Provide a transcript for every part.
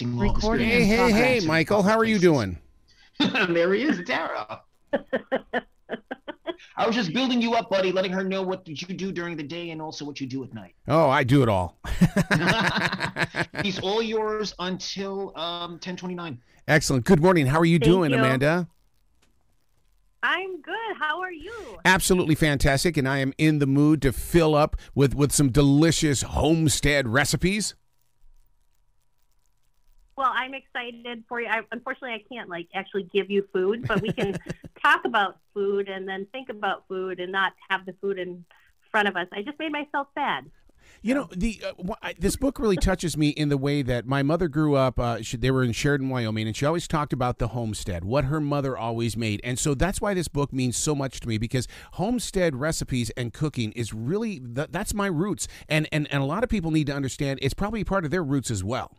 Recording Hey, in hey, hey, progress. Michael, how are you doing? There he is, Tara. I was just building you up, buddy, letting her know what did you do during the day and also what you do at night. Oh, I do it all. He's all yours until 10:29. Excellent. Good morning. How are you Thank doing, you. Amanda? I'm good. How are you? Absolutely fantastic, and I am in the mood to fill up with some delicious homestead recipes. Well, I'm excited for you. Unfortunately, I can't actually give you food, but we can talk about food and then think about food and not have the food in front of us. I just made myself sad. You know, this book really touches me in the way that my mother grew up. They were in Sheridan, Wyoming, and she always talked about the homestead, what her mother always made. And so that's why this book means so much to me, because homestead recipes and cooking is really, that's my roots. And a lot of people need to understand it's probably part of their roots as well.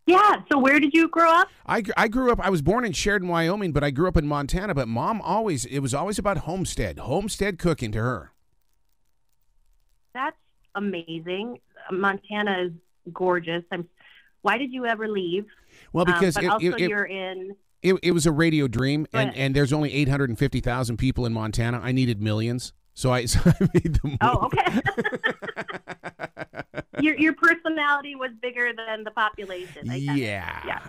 Yeah. So where did you grow up? I grew up, I was born in Sheridan, Wyoming, but I grew up in Montana. But Mom it was always about homestead cooking to her. That's amazing. Montana is gorgeous. Why did you ever leave? Well, because you're in. It was a radio dream, and there's only 850,000 people in Montana. I needed millions, so I made the move. Oh, okay. Your personality was bigger than the population. Yeah.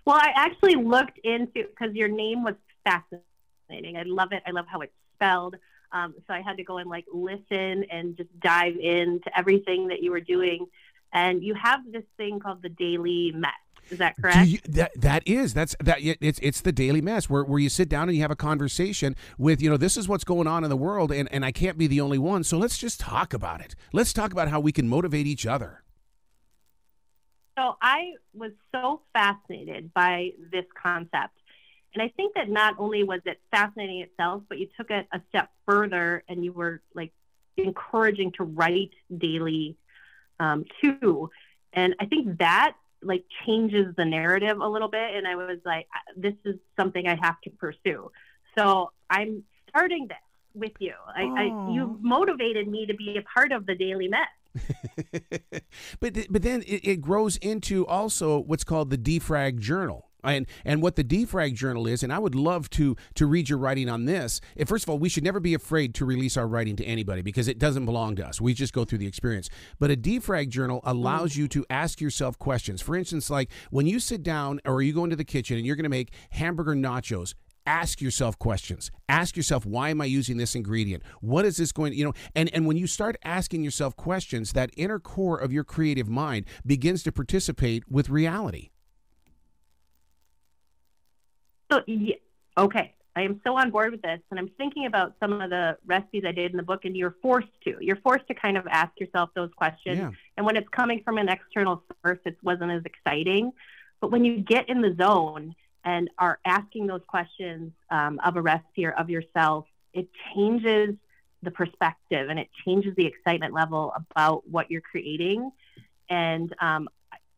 Well, I actually looked into, because your name was fascinating. I love it. I love how it's spelled. So I had to go and listen and just dive into everything that you were doing. And you have this thing called the Daily Mess. Is that correct? It's the Daily Mess where you sit down and you have a conversation with, this is what's going on in the world, and I can't be the only one. So let's just talk about it. Let's talk about how we can motivate each other. So I was so fascinated by this concept. And I think that not only was it fascinating itself, but you took it a step further and you were encouraging to write daily too. And I think that changes the narrative a little bit. And I was like, this is something I have to pursue. So I'm starting this with you. You motivated me to be a part of the Daily Mess. But then it grows into also what's called the Defrag Journal. And what the Defrag Journal is, and I would love to read your writing on this. First of all, we should never be afraid to release our writing to anybody because it doesn't belong to us. We just go through the experience. But a Defrag Journal allows you to ask yourself questions. For instance, like when you sit down or you go into the kitchen and you're going to make hamburger nachos, ask yourself questions. Ask yourself, why am I using this ingredient? What is this going to, and when you start asking yourself questions, that inner core of your creative mind begins to participate with reality. So, okay, I am so on board with this, and I'm thinking about some of the recipes I did in the book, and you're forced to kind of ask yourself those questions. Yeah. And when it's coming from an external source, it wasn't as exciting. But when you get in the zone and are asking those questions of a recipe or of yourself, it changes the perspective and it changes the excitement level about what you're creating. And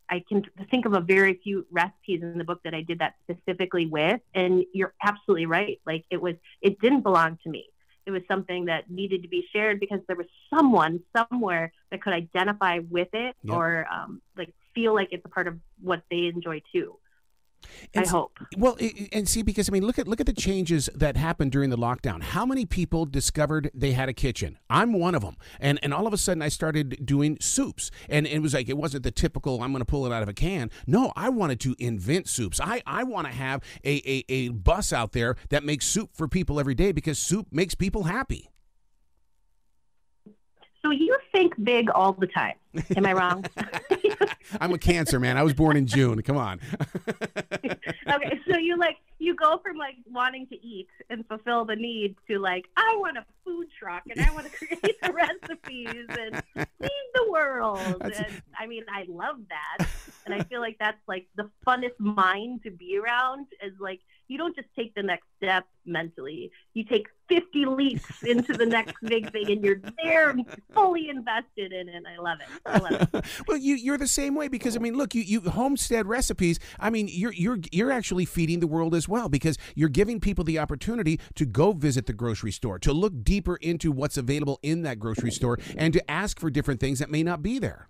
I can think of a very few recipes in the book that I did that specifically with, and you're absolutely right. It didn't belong to me. It was something that needed to be shared because there was someone somewhere that could identify with it. Yep. Or feel like it's a part of what they enjoy too. I hope. Well, and see, because look at the changes that happened during the lockdown. How many people discovered they had a kitchen? I'm one of them. And all of a sudden I started doing soups. And it was it wasn't the typical, I'm going to pull it out of a can. No, I wanted to invent soups. I want to have a bus out there that makes soup for people every day because soup makes people happy. So you think big all the time. Am I wrong? I'm a Cancer, man. I was born in June. Come on. Okay, so you go from wanting to eat and fulfill the need to I want a food truck and I want to create the recipes and feed the world. And I love that. And I feel like that's the funnest mind to be around is you don't just take the next step mentally. You take 50 leaps into the next big thing, and you're there fully invested in it. I love it. I love it. Well, you're the same way, because I mean, look, you Homestead recipes. I mean, you're actually feeding the world as well, because you're giving people the opportunity to go visit the grocery store, to look deeper into what's available in that grocery store, and to ask for different things that may not be there.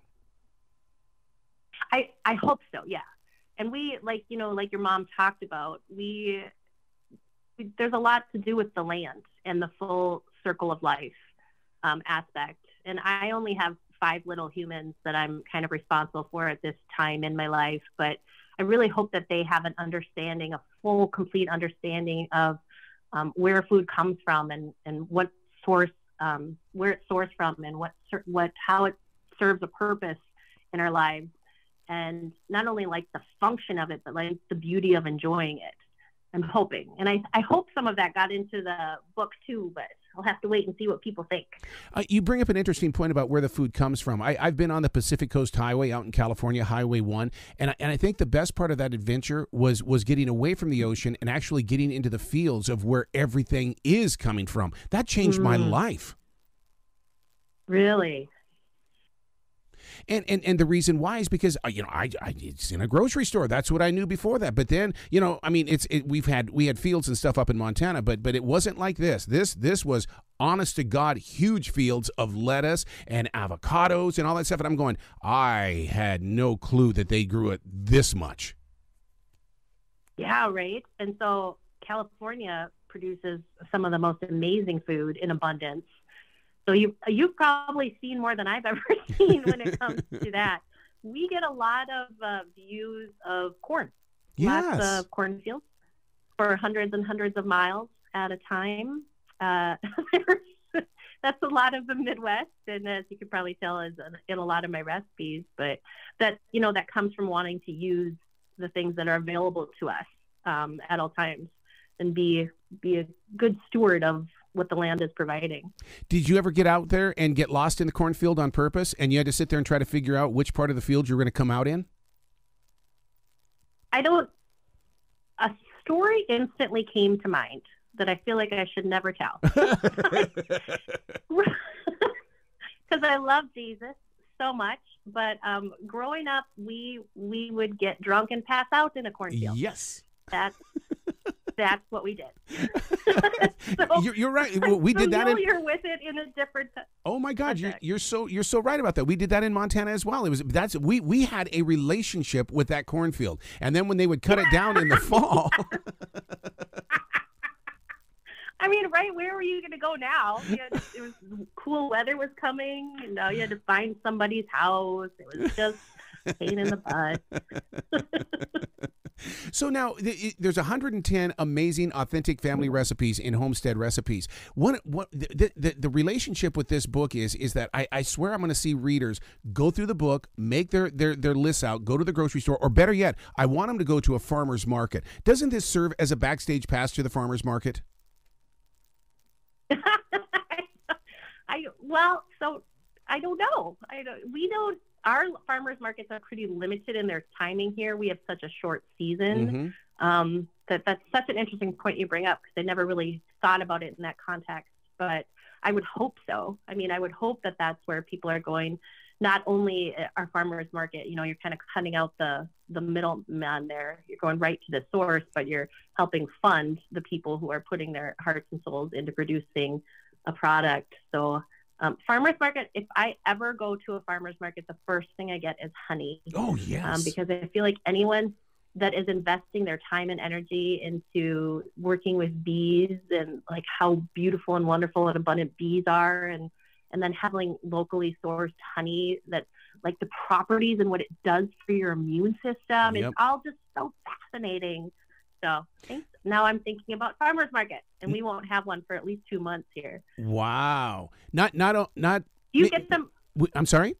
I hope so. Yeah. And we, like your mom talked about, there's a lot to do with the land and the full circle of life aspect. And I only have 5 little humans that I'm kind of responsible for at this time in my life. But I really hope that they have an understanding, a full, complete understanding of where food comes from, and what source, where it's sourced from, and how it serves a purpose in our lives. And not only like the function of it, but like the beauty of enjoying it. I'm hoping. And I hope some of that got into the book too, but I'll have to wait and see what people think. You bring up an interesting point about where the food comes from. I've been on the Pacific Coast Highway out in California, Highway 1, and I think the best part of that adventure was getting away from the ocean and actually getting into the fields of where everything is coming from. That changed my life. Really? And the reason why is because it's in a grocery store. That's what I knew before that. But then I mean we had fields and stuff up in Montana, but it wasn't like this. This was honest to God huge fields of lettuce and avocados and all that stuff. And I'm going, I had no clue that they grew it this much. Yeah, right. And so California produces some of the most amazing food in abundance. So you've probably seen more than I've ever seen when it comes to that. We get a lot of views of corn. Yes. Lots of cornfields for hundreds and hundreds of miles at a time. That's a lot of the Midwest, and as you can probably tell, is in a lot of my recipes. But that comes from wanting to use the things that are available to us at all times, and be a good steward of what the land is providing. Did you ever get out there and get lost in the cornfield on purpose, and you had to sit there and try to figure out which part of the field you were going to come out in? A story instantly came to mind that I feel like I should never tell. Because I love Jesus so much, but growing up, we would get drunk and pass out in a cornfield. Yes. That's what we did. So you're right. Well, we did that. Familiar with it in a different. Oh my God, you're so right about that. We did that in Montana as well. We had a relationship with that cornfield, and then when they would cut it down in the fall. I mean, right? Where were you going to go now? Cool weather was coming. You had to find somebody's house. It was just a pain in the butt. So now there's 110 amazing, authentic family recipes in Homestead Recipes. The relationship with this book is that I swear I'm going to see readers go through the book, make their lists out, go to the grocery store, or better yet, I want them to go to a farmer's market. Doesn't this serve as a backstage pass to the farmer's market? I don't know. Our farmers markets are pretty limited in their timing here. We have such a short season. That's such an interesting point you bring up, because I never really thought about it in that context. But I would hope so. I mean, I would hope that that's where people are going. Not only our farmers market, you're kind of cutting out the middleman there. You're going right to the source, but you're helping fund the people who are putting their hearts and souls into producing a product. So farmer's market, if I ever go to a farmer's market, the first thing I get is honey. Oh, yes. Because I feel like anyone that is investing their time and energy into working with bees, and like how beautiful and wonderful and abundant bees are, and then having locally sourced honey, that like the properties and what it does for your immune system. Yep. It's all just so fascinating. So now I'm thinking about farmers market, and we won't have one for at least 2 months here. Wow. Not. You get them. I'm sorry?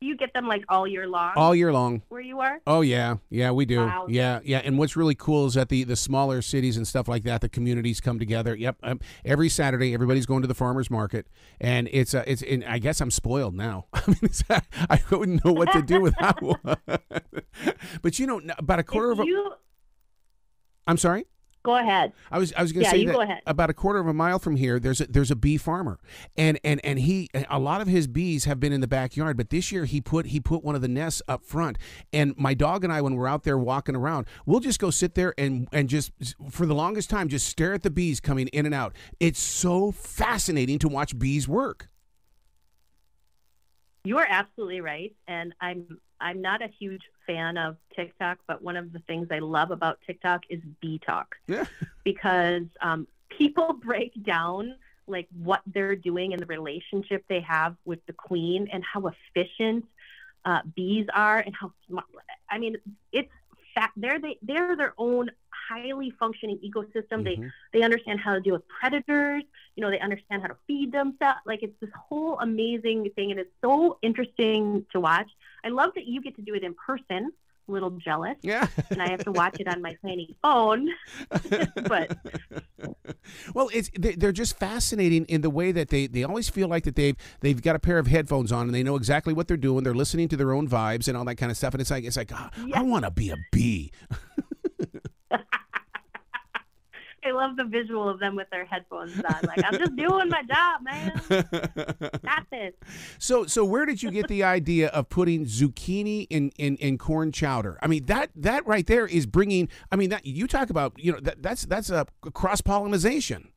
You get them like all year long? All year long. Where you are? Oh, yeah. Yeah, we do. Wow. Yeah. And what's really cool is that the smaller cities and stuff like that, the communities come together. Yep. Every Saturday, everybody's going to the farmer's market. And and I guess I'm spoiled now. I mean, I wouldn't know what to do without one. But, about a quarter of a... I'm sorry? Go ahead. I was going to say you that go ahead. about a quarter of a mile from here, there's a bee farmer, and he, a lot of his bees have been in the backyard, but this year he put one of the nests up front, and my dog and I, when we're out there walking around, we'll just go sit there and just for the longest time just stare at the bees coming in and out. It's so fascinating to watch bees work. You are absolutely right, and I'm not a huge fan of TikTok, but one of the things I love about TikTok is bee talk. Yeah. Because people break down like what they're doing and the relationship they have with the queen and how efficient bees are and how smart. I mean, it's they're their own highly functioning ecosystem. Mm-hmm. They understand how to deal with predators. They understand how to feed themselves. Like, it's this whole amazing thing, and it's so interesting to watch. I love that you get to do it in person. A little jealous. Yeah. And I have to watch it on my tiny phone. But well, they're just fascinating in the way that they always feel like that they've got a pair of headphones on and they know exactly what they're doing. They're listening to their own vibes and all that kind of stuff. And it's like oh, yeah. I want to be a bee. I love the visual of them with their headphones on. Like, I'm just doing my job, man. Got this. So where did you get the idea of putting zucchini in corn chowder? I mean, that right there is bringing. I mean, that you talk about. That's a cross pollination.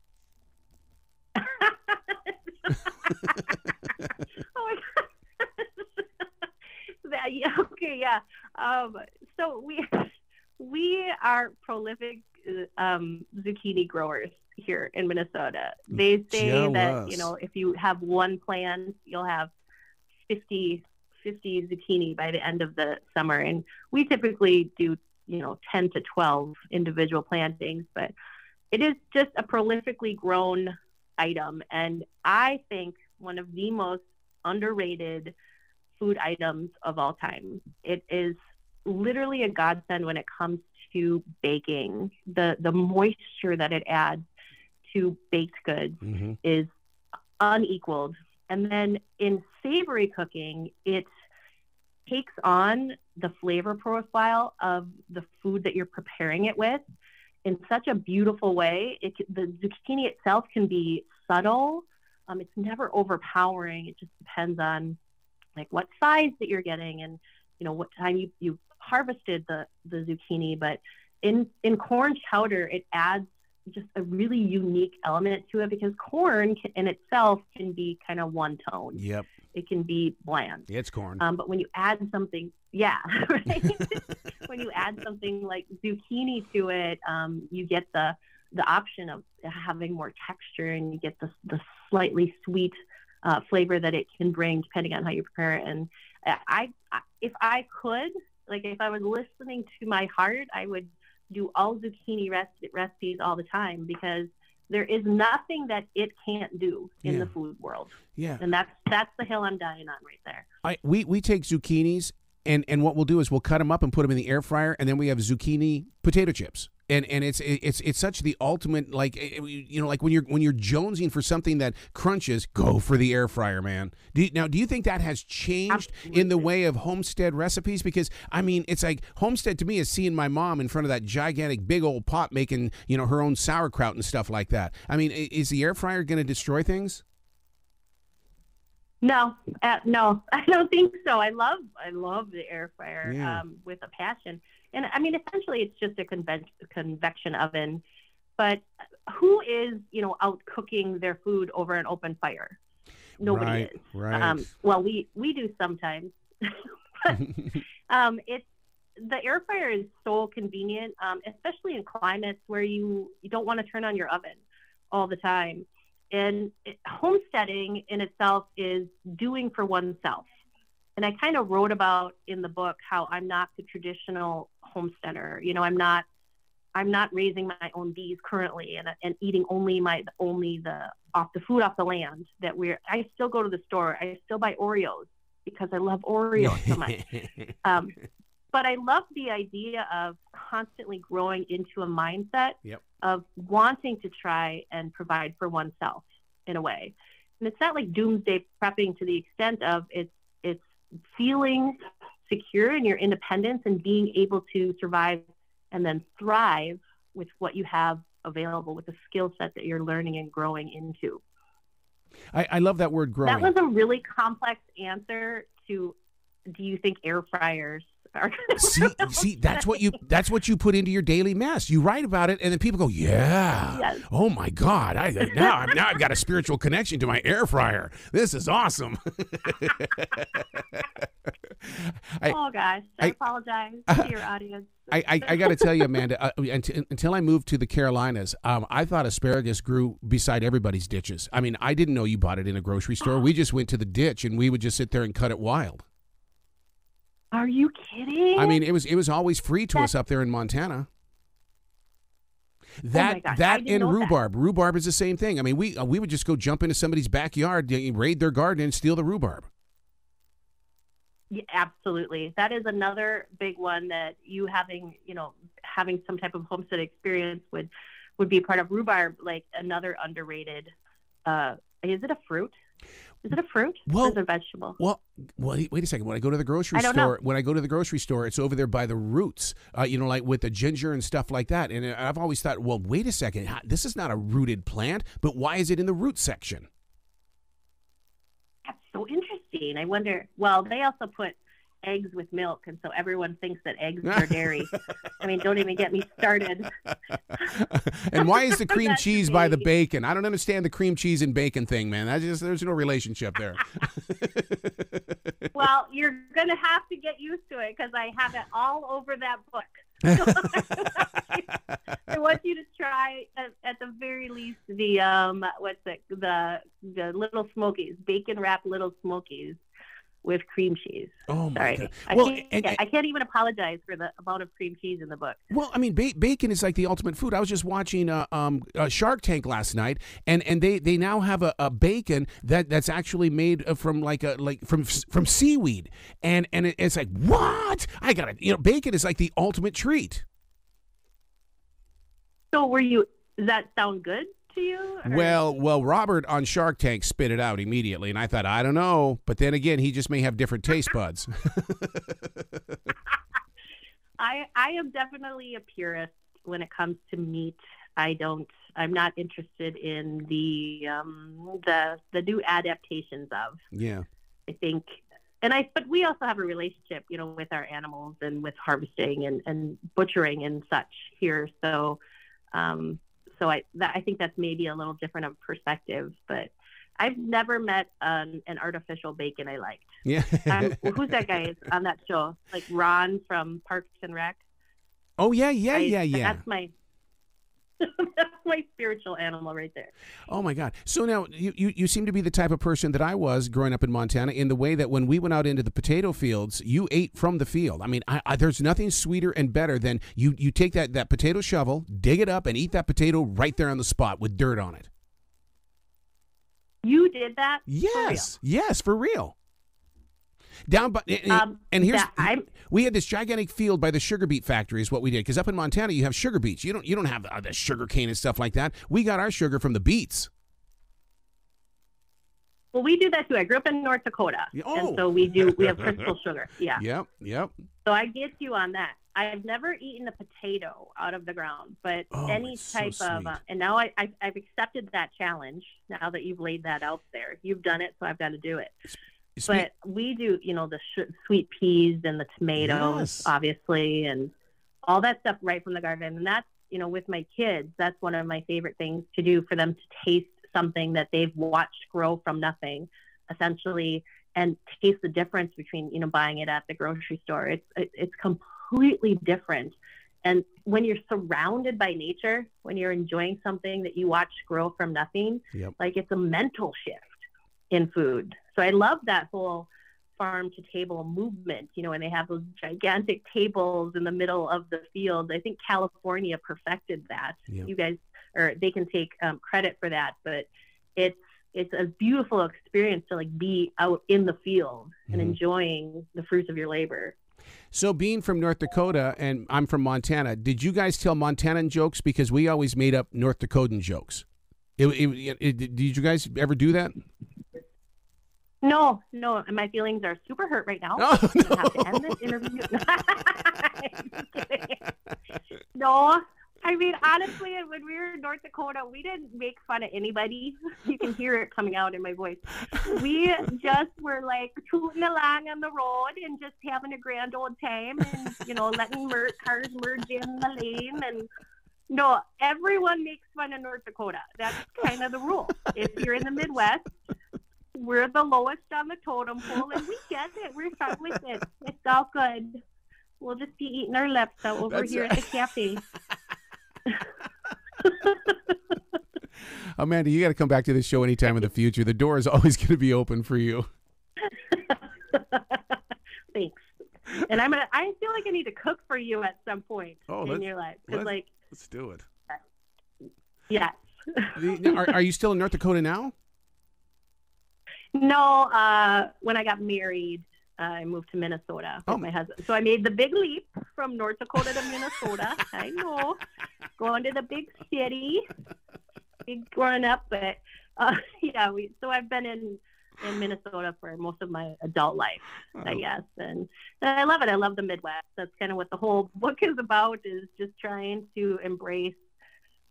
Oh my God. Okay, yeah. So we are prolific zucchini growers here in Minnesota. They say that if you have one plant, you'll have 50 zucchini by the end of the summer, and we typically do 10 to 12 individual plantings, but it is just a prolifically grown item, and I think one of the most underrated food items of all time. It is literally a godsend when it comes to baking. The moisture that it adds to baked goods mm-hmm. is unequaled. And then in savory cooking, it takes on the flavor profile of the food that you're preparing it with in such a beautiful way. The zucchini itself can be subtle. It's never overpowering. It just depends on like what size that you're getting and what time you harvested the zucchini. But in corn chowder, it adds just a really unique element to it, because corn in itself can be kind of one tone. Yep. It can be bland. It's corn. But when you add something, right? When you add something like zucchini to it, you get the option of having more texture, and you get the slightly sweet flavor that it can bring depending on how you prepare it. And if I could, like, if I was listening to my heart, I would do all zucchini recipes all the time, because there is nothing that it can't do in the food world. Yeah. And that's the hill I'm dying on right there. We take zucchinis, and what we'll do is we'll cut them up and put them in the air fryer, and then we have zucchini potato chips. And it's such the ultimate, like when you're jonesing for something that crunches, go for the air fryer, man. Do you think that has changed Absolutely. in the way of Homestead recipes? Because I mean, it's like Homestead to me is seeing my mom in front of that gigantic big old pot making her own sauerkraut and stuff like that. I mean, is the air fryer going to destroy things? No, I don't think so. I love the air fryer with a passion. And I mean, essentially, it's just a convection oven. But who is, out cooking their food over an open fire? Nobody is. Right. Well, we do sometimes. But it's the air fryer is so convenient, especially in climates where you don't want to turn on your oven all the time. And homesteading in itself is doing for oneself. And I kind of wrote about in the book how I'm not the traditional homesteader. I'm not raising my own bees currently and eating only the food off the land I still go to the store. I still buy Oreos because I love Oreos so much. But I love the idea of constantly growing into a mindset of wanting to try and provide for oneself in a way. And it's not like doomsday prepping to the extent of it's feeling secure in your independence and being able to survive and then thrive with what you have available, with the skill set that you're learning and growing into. I love that word, growing. That was a really complex answer to, do you think air fryers are see, that's what you put into your daily mess. You write about it, and then people go, "Yeah, yes. Oh my God! Now I've got a spiritual connection to my air fryer. This is awesome." Oh gosh, I apologize to your audience. I got to tell you, Amanda, until I moved to the Carolinas, I thought asparagus grew beside everybody's ditches. I mean, I didn't know you bought it in a grocery store. We just went to the ditch, and we would just sit there and cut it wild. Are you kidding? I mean, it was always free to us up there in Montana. That and rhubarb. That. Rhubarb is the same thing. I mean, we would just go jump into somebody's backyard, raid their garden, and steal the rhubarb. Yeah, absolutely. That is another big one that you having some type of homestead experience would be part of. Rhubarb, like another underrated. Is it a fruit? Is it a fruit? Well, or is it a vegetable? Well, wait a second. When I go to the grocery store, it's over there by the roots, like with the ginger and stuff like that. And I've always thought, well, wait a second. This is not a rooted plant, but why is it in the root section? That's so interesting. I wonder, well, they also put eggs with milk, and so everyone thinks that eggs are dairy. I mean, don't even get me started. And why is the cream cheese by the bacon? I don't understand the cream cheese and bacon thing, man. There's no relationship there. Well, you're going to have to get used to it because I have it all over that book. I want you to try at the very least the Little Smokies, bacon wrapped Little Smokies with cream cheese. Oh my God! I can't even apologize for the amount of cream cheese in the book. Well, I mean, bacon is like the ultimate food. I was just watching Shark Tank last night, and they now have a bacon that's actually made from from seaweed, and it's like, what? I got it. Bacon is like the ultimate treat. So does that sound good to you? Or? Well, Robert on Shark Tank spit it out immediately, and I thought, I don't know, but then again, he just may have different taste buds. I am definitely a purist when it comes to meat. I'm not interested in the new adaptations of. Yeah. I think, but we also have a relationship, with our animals and with harvesting and butchering and such here. So, I think that's maybe a little different of perspective, but I've never met an artificial bacon I liked. Yeah. Who's that guy on that show? Like Ron from Parks and Rec? Oh, yeah. That's my spiritual animal right there. Oh my God! So now you seem to be the type of person that I was growing up in Montana, in the way that when we went out into the potato fields, you ate from the field. I mean, there's nothing sweeter and better than you take that potato shovel, dig it up, and eat that potato right there on the spot with dirt on it. You did that? Yes, for real. Down by we had this gigantic field by the sugar beet factory is what we did, because up in Montana you have sugar beets. You don't have the sugar cane and stuff like that. We got our sugar from the beets. Well, we do that too. I grew up in North Dakota, and so we have crystal sugar. Yeah. Yep. So I get you on that. I've never eaten a potato out of the ground, but any type of and now I've accepted that challenge. Now that you've laid that out there, you've done it, so I've got to do it. But we do, the sweet peas and the tomatoes, obviously, and all that stuff right from the garden. And that's, with my kids, that's one of my favorite things to do, for them to taste something that they've watched grow from nothing, essentially, and taste the difference between, buying it at the grocery store. It's completely different. And when you're surrounded by nature, when you're enjoying something that you watch grow from nothing, like, it's a mental shift in food. So I love that whole farm to table movement, and they have those gigantic tables in the middle of the field. I think California perfected that. You guys, or they can take credit for that, but it's a beautiful experience to be out in the field and enjoying the fruits of your labor. So being from North Dakota and I'm from Montana, did you guys tell Montanan jokes? Because we always made up North Dakotan jokes. Did you guys ever do that? No, and my feelings are super hurt right now. Oh, no. I have to end this interview. No, I mean, honestly, when we were in North Dakota, we didn't make fun of anybody. You can hear it coming out in my voice. We just were like tooting along on the road and just having a grand old time and, you know, letting cars merge in the lane. And no, everyone makes fun of North Dakota. That's kind of the rule. If you're in the Midwest, we're the lowest on the totem pole, and we get it. We're fine with it. It's all good. We'll just be eating our lips out over here at the cafe. Amanda, you got to come back to this show anytime in the future. The door is always going to be open for you. Thanks. And I feel like I need to cook for you at some point in your life. Let's do it. Yes. Are you still in North Dakota now? No. When I got married, I moved to Minnesota with my husband. So I made the big leap from North Dakota to Minnesota. I know. Going to the big city. Big growing up. But so I've been in Minnesota for most of my adult life, I guess. And I love it. I love the Midwest. That's kind of what the whole book is about, is just trying to embrace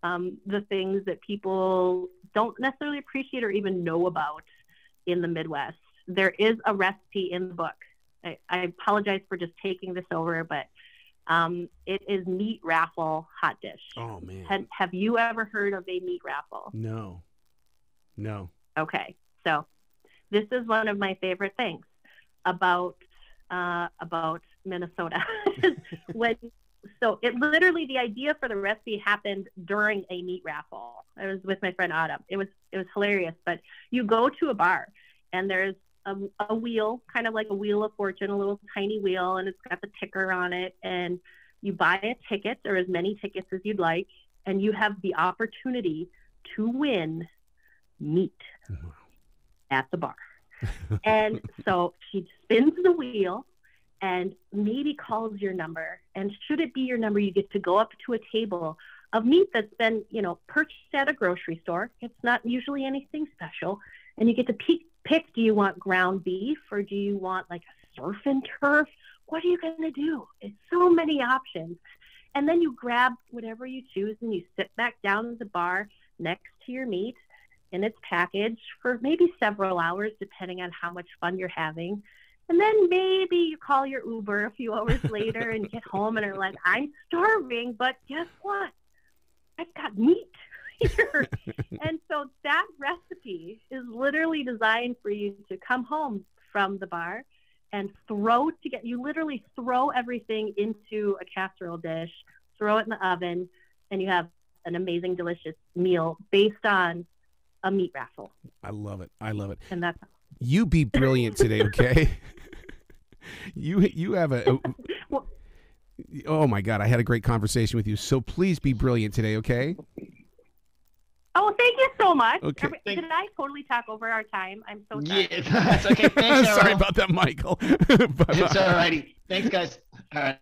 the things that people don't necessarily appreciate or even know about in the Midwest. There is a recipe in the book. I apologize for just taking this over, but it is meat raffle hot dish. Oh, man. Have you ever heard of a meat raffle? No. Okay. So this is one of my favorite things about Minnesota. So it literally, the idea for the recipe happened during a meat raffle. I was with my friend Autumn. It was hilarious, but you go to a bar and there's a wheel, kind of like a wheel of fortune, a little tiny wheel, and it's got the ticker on it, and you buy a ticket or as many tickets as you'd like, and you have the opportunity to win meat at the bar. And so she spins the wheel and maybe calls your number, and should it be your number, you get to go up to a table of meat that's been, purchased at a grocery store. It's not usually anything special, and you get to pick, do you want ground beef or do you want like a surf and turf? What are you going to do? It's so many options. And then you grab whatever you choose and you sit back down at the bar next to your meat in its package for maybe several hours, depending on how much fun you're having. And then maybe you call your Uber a few hours later and get home and are like, I'm starving, but guess what? I've got meat here. And so that recipe is literally designed for you to come home from the bar and you literally throw everything into a casserole dish, throw it in the oven, and you have an amazing, delicious meal based on a meat raffle. I love it. And that's you be brilliant today, okay? You have oh my God, I had a great conversation with you. So please be brilliant today, okay? Oh, thank you so much. Okay. Did I totally talk over our time? I'm so sorry. Yeah, that's okay. Thanks, Sorry about that, Michael. It's all righty. Thanks, guys. All right.